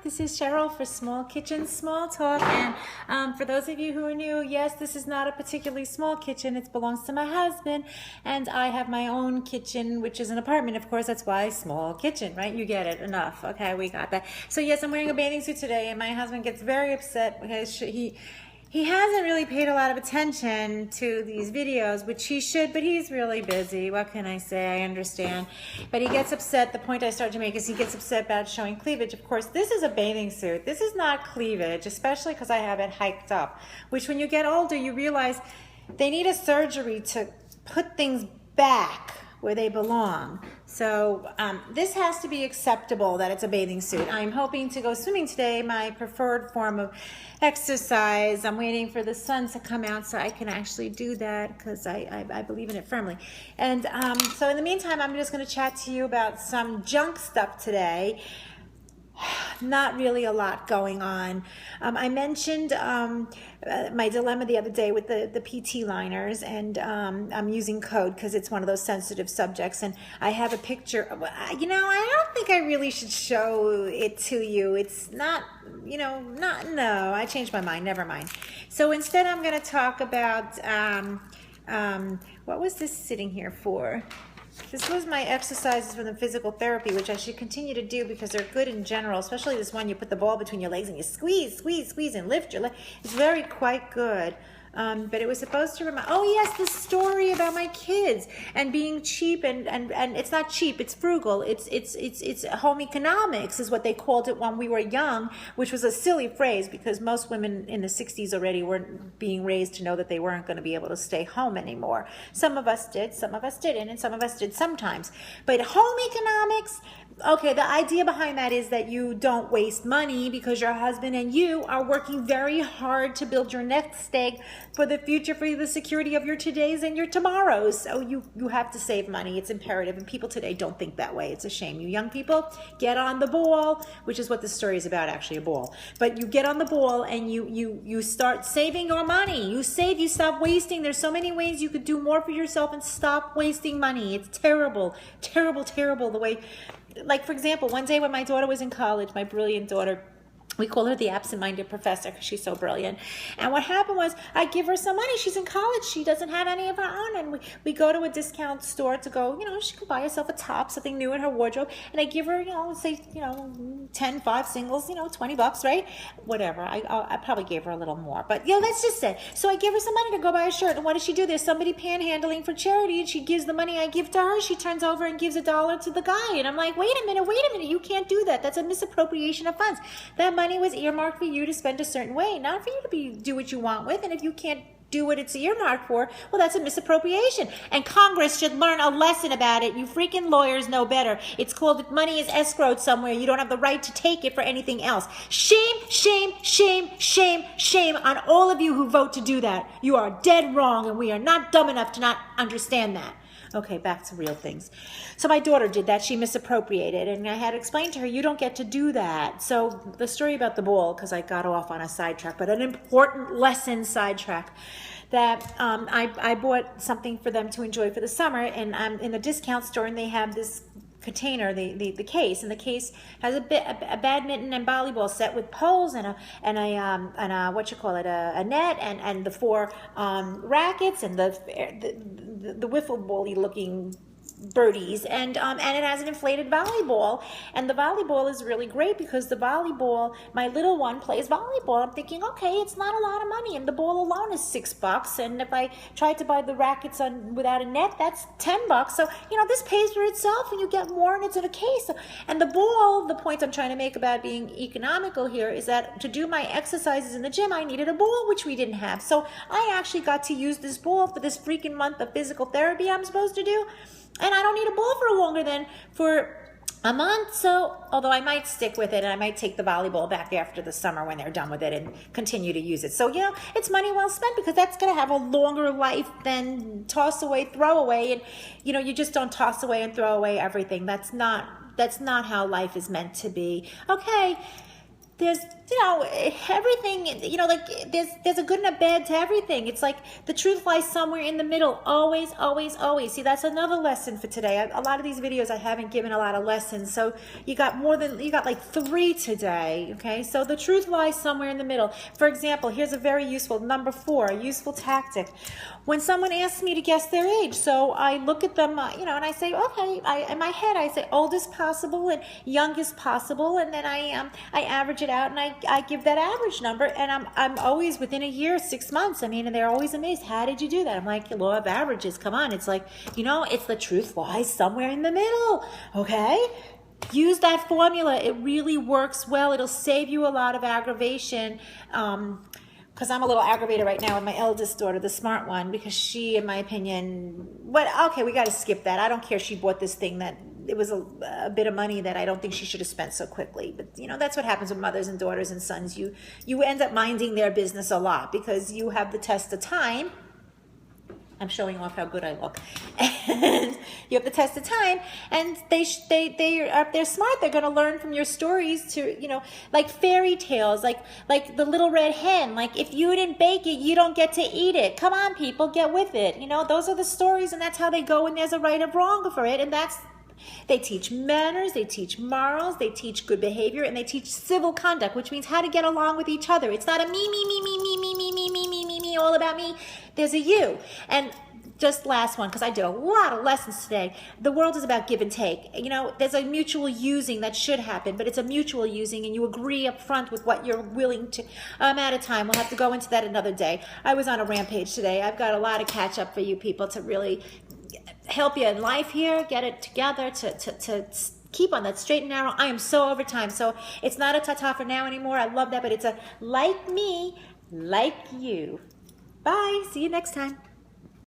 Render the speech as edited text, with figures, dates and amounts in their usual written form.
This is Cheryl for Small Kitchen Small Talk. And for those of you who are new, yes, this is not a particularly small kitchen. It belongs to my husband. And I have my own kitchen, which is an apartment. Of course, that's why small kitchen, right? You get it. Enough. Okay, we got that. So yes, I'm wearing a bathing suit today, and my husband gets very upset because he hasn't really paid a lot of attention to these videos, which he should, but he's really busy. What can I say? I understand. But he gets upset. The point I started to make is he gets upset about showing cleavage. Of course, this is a bathing suit. This is not cleavage, especially because I have it hiked up, which when you get older, you realize they need a surgery to put things back where they belong. So this has to be acceptable that it's a bathing suit. I'm hoping to go swimming today, my preferred form of exercise. I'm waiting for the sun to come out so I can actually do that because I believe in it firmly. And so in the meantime, I'm just going to chat to you about some junk stuff today. Not really a lot going on. I mentioned my dilemma the other day with the PT liners, and I'm using code because it's one of those sensitive subjects, and I have a picture. I don't think I really should show it to you. It's not, no, I changed my mind. Never mind. So instead, I'm going to talk about, what was this sitting here for? This was my exercises from the physical therapy, which I should continue to do because they're good in general, especially this one you put the ball between your legs and you squeeze and lift your leg. It's quite good. But it was supposed to remind, oh yes, the story about my kids and being cheap and it's not cheap, it's frugal. It's home economics is what they called it when we were young, which was a silly phrase because most women in the 60s already weren't being raised to know that they weren't going to be able to stay home anymore. Some of us did, some of us didn't, and some of us did sometimes. But home economics, okay, the idea behind that is that you don't waste money because your husband and you are working very hard to build your next egg for the future, for the security of your todays and your tomorrows. So you have to save money. It's imperative. And people today don't think that way. It's a shame. You young people, get on the ball, which is what this story is about, actually, a ball. But you get on the ball and you start saving your money. You save, you stop wasting. There's so many ways you could do more for yourself and stop wasting money. It's terrible, terrible, terrible the way. Like, for example, one day when my daughter was in college, my brilliant daughter, we call her the absent-minded professor because she's so brilliant. And what happened was I give her some money. She's in college. She doesn't have any of her own. And we go to a discount store to go, she could buy herself a top, something new in her wardrobe. And I give her, say, 10, 5 singles, $20, right? Whatever. I probably gave her a little more. But, let's just say. So I give her some money to go buy a shirt. And what does she do? There's somebody panhandling for charity. And she gives the money I give to her. She turns over and gives $1 to the guy. And I'm like, wait a minute. You can't do that. That's a misappropriation of funds. That money was earmarked for you to spend a certain way, not for you to do what you want with. And if you can't do what it's earmarked for, well, that's a misappropriation. And Congress should learn a lesson about it. You freaking lawyers know better. It's called money is escrowed somewhere. You don't have the right to take it for anything else. Shame, shame, shame, shame, shame on all of you who vote to do that. You are dead wrong, and we are not dumb enough to not understand that. Okay, back to real things. So my daughter did that. She misappropriated, and I had to explain to her, you don't get to do that. So the story about the ball, because I got off on a sidetrack, but an important lesson sidetrack, that I bought something for them to enjoy for the summer, and I'm in the discount store, and they have this container, the case, and the case has a badminton and volleyball set with poles and a net and the 4 rackets and the wiffle ball-y looking birdies, and it has an inflated volleyball, and the volleyball is really great because the volleyball, my little one plays volleyball. I'm thinking, okay, it's not a lot of money, and the ball alone is $6, and if I tried to buy the rackets without a net, that's $10. So this pays for itself, and you get more, and it's in a case. And the ball, the point I'm trying to make about being economical here is that to do my exercises in the gym, I needed a ball, which we didn't have. So I actually got to use this ball for this freaking month of physical therapy I'm supposed to do. And I don't need a ball for a month. So, although I might stick with it, and I might take the volleyball back after the summer when they're done with it and continue to use it. So, it's money well spent because that's going to have a longer life than toss away, throw away. And, you just don't toss away and throw away everything. That's not how life is meant to be. Okay. There's you know, everything, you know, like there's a good and a bad to everything. It's like the truth lies somewhere in the middle. Always, always, always. See, that's another lesson for today. A lot of these videos I haven't given a lot of lessons. So you got like 3 today. Okay. So the truth lies somewhere in the middle. For example, here's a very useful number 4, a useful tactic. When someone asks me to guess their age, so I look at them, you know, and I say, okay, in my head, I say oldest possible and youngest possible. And then I average it out and I give that average number, and I'm always within a year, 6 months. I mean, and they're always amazed. How did you do that? I'm like, law of averages. Come on. It's like, you know, it's the truth lies somewhere in the middle. Okay. Use that formula. It really works well. It'll save you a lot of aggravation. Because I'm a little aggravated right now with my eldest daughter, the smart one, because she, in my opinion, okay, we got to skip that. I don't care. She bought this thing that it was a bit of money that I don't think she should have spent so quickly. But, you know, that's what happens with mothers and daughters and sons. You end up minding their business a lot because you have the test of time. I'm showing off how good I look. And you have the test of time, and they're smart. They're going to learn from your stories to, you know, like fairy tales, like the little red hen. Like, if you didn't bake it, you don't get to eat it. Come on, people, get with it. You know, those are the stories, and that's how they go, and there's a right or wrong for it. And they teach manners, they teach morals, they teach good behavior, and they teach civil conduct, which means how to get along with each other. It's not a me, all about me. There's a you. And just last one, because I did a lot of lessons today. The world is about give and take. You know, there's a mutual using that should happen, but it's a mutual using, and you agree up front with what you're willing to. I'm out of time. We'll have to go into that another day. I was on a rampage today. I've got a lot of catch up for you people to really help you in life here, get it together, to keep on that straight and narrow. I am so over time, so it's not a ta-ta for now anymore. I love that, but it's a like me, like you. Bye. See you next time.